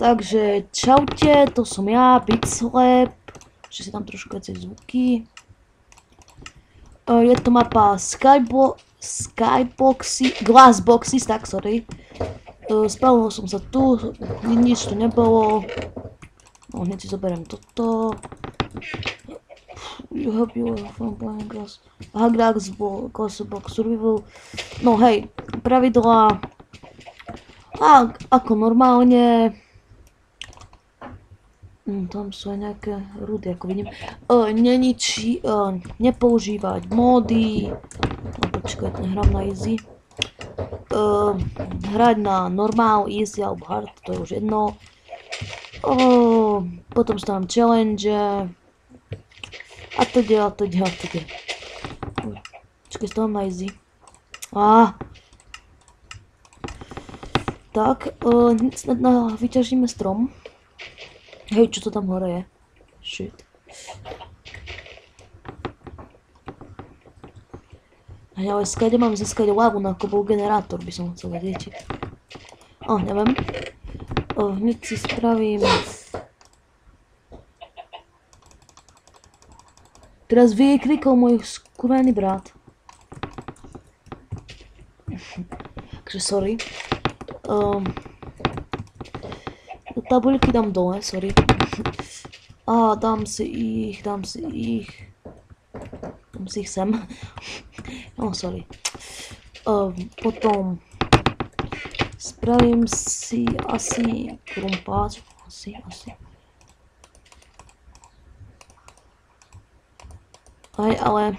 Takže čaute, to som ja, Bitslab. Ešte si tam trošku viacej zvuky. Je to mapa Glassboxes, tak sorry. Spavil som sa tu, nič tu nebolo. No, hneď si zoberiem toto. You help you from playing Glassbox Survival. No hej, pravidlá. A ako normálne. Tam sú aj nejaké rudy, ako vidím. Nepoužívať módy. No počkaj, hrám na easy. Hrať na normál, easy alebo hard, to je už jedno. Potom sú tam challenge. A teda. Počkaj, stávam na easy. Tak, snad vyťažíme strom. Hej, čo to tam hore je? Shit. Ale skade mám získať lávu na kobol generátor, by som chcel vedieť. Neviem. Hneď si spravím. Teraz vyklikol môj skurvený brat. Takže sorry. Tabuľky dám dole, sorry. Dám si ich sem. Sorry. Potom spravím si asi krumpáč. Asi. Ale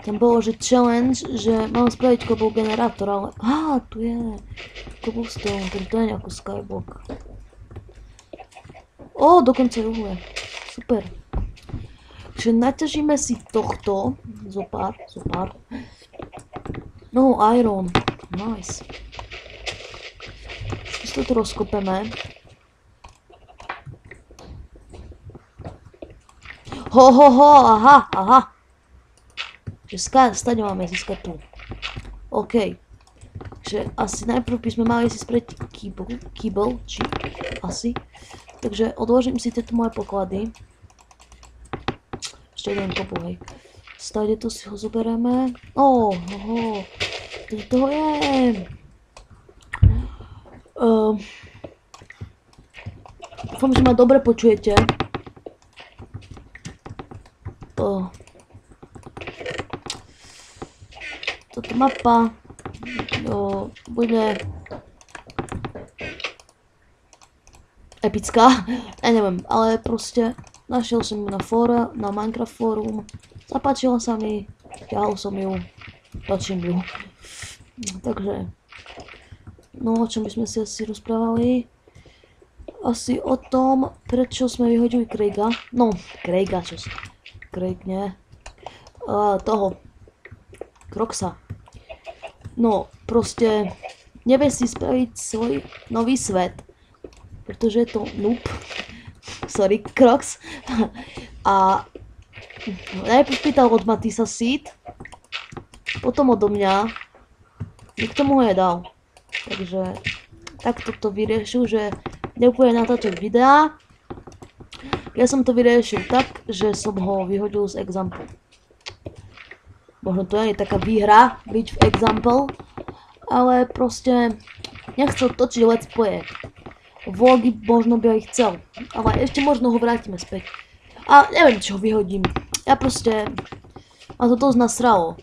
tam bolo, že challenge, že mám spraviť kobol generátor, ale tu je cobblestone, to je nejaký skyblock. Dokonca je uhlie. Super. Takže naťažíme si tohto, zopár. No, iron. Nice. Ešte to rozkopeme. Aha. Stade máme získať tu. OK. Takže asi najprv by sme mali si spraviť kýbl, či asi. Takže odložím si tieto moje poklady. Ešte jeden kopu, hej. Stade to si ho zoberieme. Toho je. Dúfam, že ma dobre počujete. Toto mapa bude epická, ja neviem, ale proste našiel som ju na Minecraft fórum, zapáčila sa mi, ťahol som ju, točím ju. Takže, o čom by sme si asi rozprávali? Asi o tom, prečo sme vyhodili Craiga. Craig nie. Toho. Croxa. Proste nevie si spraviť svoj nový svet. Pretože je to noob. Sorry, Crox. A najprv pýtal od Matisa seed. Potom odo mňa. Nikto mu ho nedal. Takže takto to vyriešil, že neúplne natáčať videá. Ja som to vyriešil tak, že som ho vyhodil z example. Možno to je taká výhra byť v example, ale proste nechcel točiť let's play. Vlogy možno by aj chcel, ale ešte možno ho vrátime späť. A neviem, čo ho vyhodím. Ja proste ma to dosť nasralo.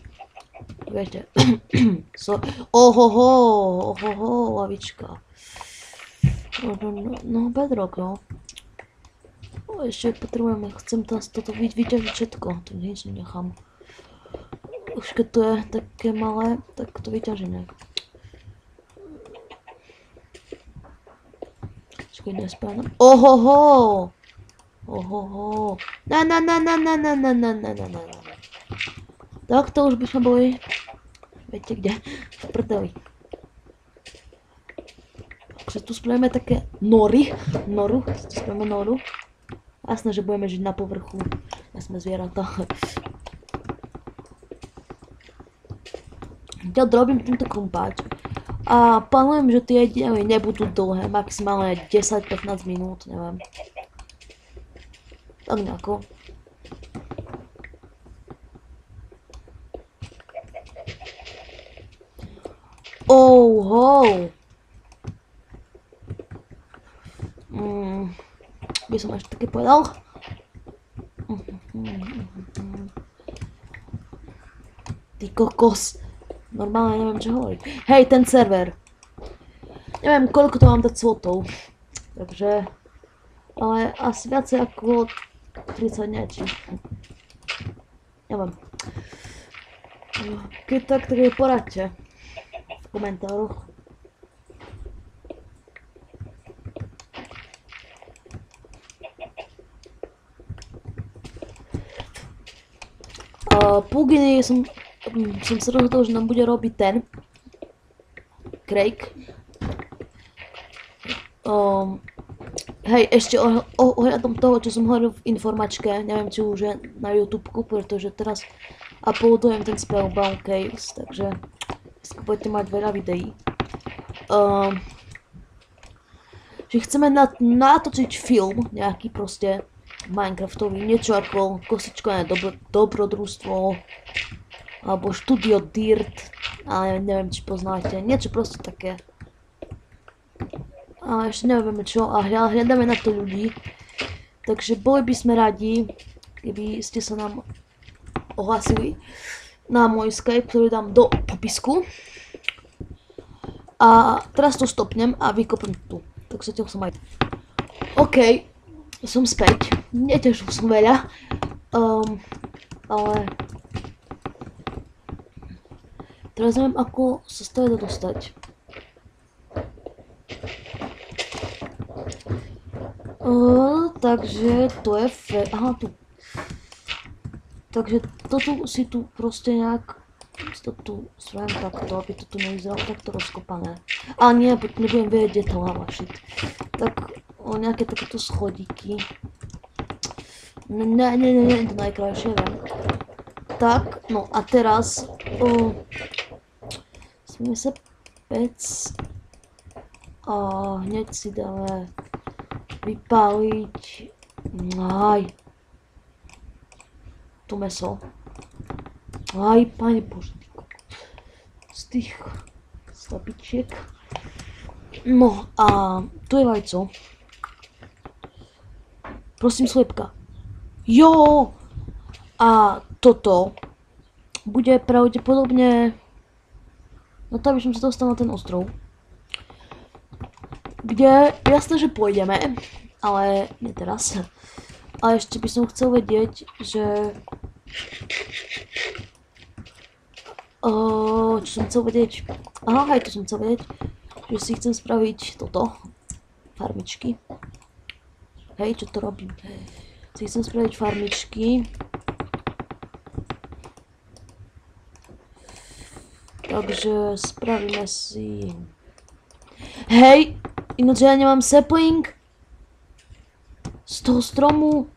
Viete. Lavička. Bedrock, no. Ešte potrebujeme, chcem toto vyťažiť všetko, to nič nenechám. Už keď to je také malé, tak to vyťažíme. Počkej, nespávam. Tak to už by sme boli. Viete kde? V prdeli. Takže tu spravíme také noru. Jasné, že budeme žiť na povrchu. Ja sme zvieratá. Ja robím tento krumpáč. A plánujem, že tie diely nebudú dlhé, maximálne 10-15 minút, neviem. Tak nejako. Oh, by som ešte také povedal. Ty kokos. Normálne neviem, čo hovoriť. Hej, ten server. Neviem, koľko to mám dať slotov. Takže... Ale asi viacej ako 30 niečo. Neviem. Keď tak je poradte. V komentároch. Pluginy som sa rozhodol, že nám bude robiť ten Craig. Hej, ešte ohľadom toho, čo som hovoril v informačke, neviem, či už je na YouTubeku, pretože teraz uploadujem ten Spellbound Caves, takže budete mať veľa videí. Že chceme natočiť film, nejaký proste Minecraftový, niečo ako Kosičkové dobrodružstvo, alebo Studio Dirt, ale neviem, či poznáte, niečo proste také. A ešte nevieme čo a hľadáme na to ľudí, takže boli by sme radi, keby ste sa nám ohlásili na môj Skype, ktorý dám do popisku. A teraz to stopnem a vykopnem tu, tak sa som aj... OK, som späť, netešil som veľa, ale... Teraz neviem, ako sa z toho dostať. Takže to je aha, tu. Takže toto si tu proste nejak to tu spravím takto, aby to tu nevyzeralo takto rozkopané. Ale nie, nebudem vedieť, kde to lava shit. Tak nejaké takéto schodíky. Nie, to najkrajšie, viem. Tak, no a teraz smíme sa pec a hneď si dáme vypáliť to meso. Pane Bože, z tých slabičiek. No a tu je vajco. Prosím, sliepka. Jo! A toto bude pravdepodobne... No to, aby som sa dostal na ten ostrov. Kde, jasné, že pôjdeme, ale nie teraz. A ešte by som chcel vedieť, že... čo som chcel vedieť? Aha, aj to som chcel vedieť, že si chcem spraviť toto. Farmičky. Hej, čo to robím? Si chcem spraviť farmičky. Takže spravíme si... Hej! Ináč ja nemám sapling z toho stromu.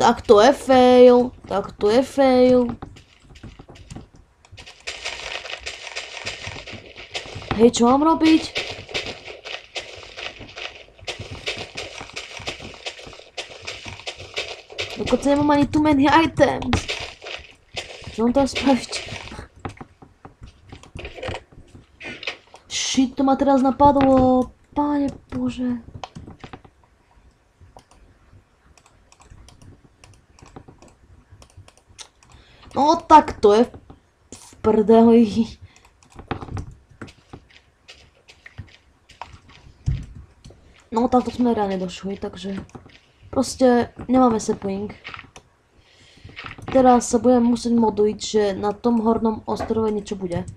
Tak to je fail. Tak to je fail. Hej, čo mám robiť? Dokonca nemám ani too many items. Čo mám tam spraviť? Shit, to ma teraz napadlo. Pane Bože. No tak to je v prdeli. No takto sme reálne došli, takže proste nemáme sapling. Teraz sa budem musieť modliť, že na tom hornom ostrove niečo bude.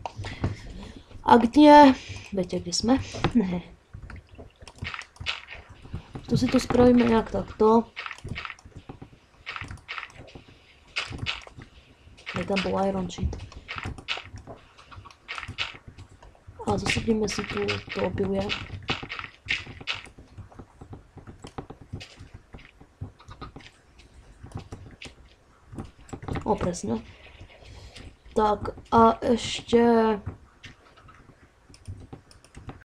Ak nie, viete, kde sme? Ne. Tu si to spravíme nejak takto. Tam bol iron sheet. A zasadíme si tu to obilie. O, presne. Tak a ešte...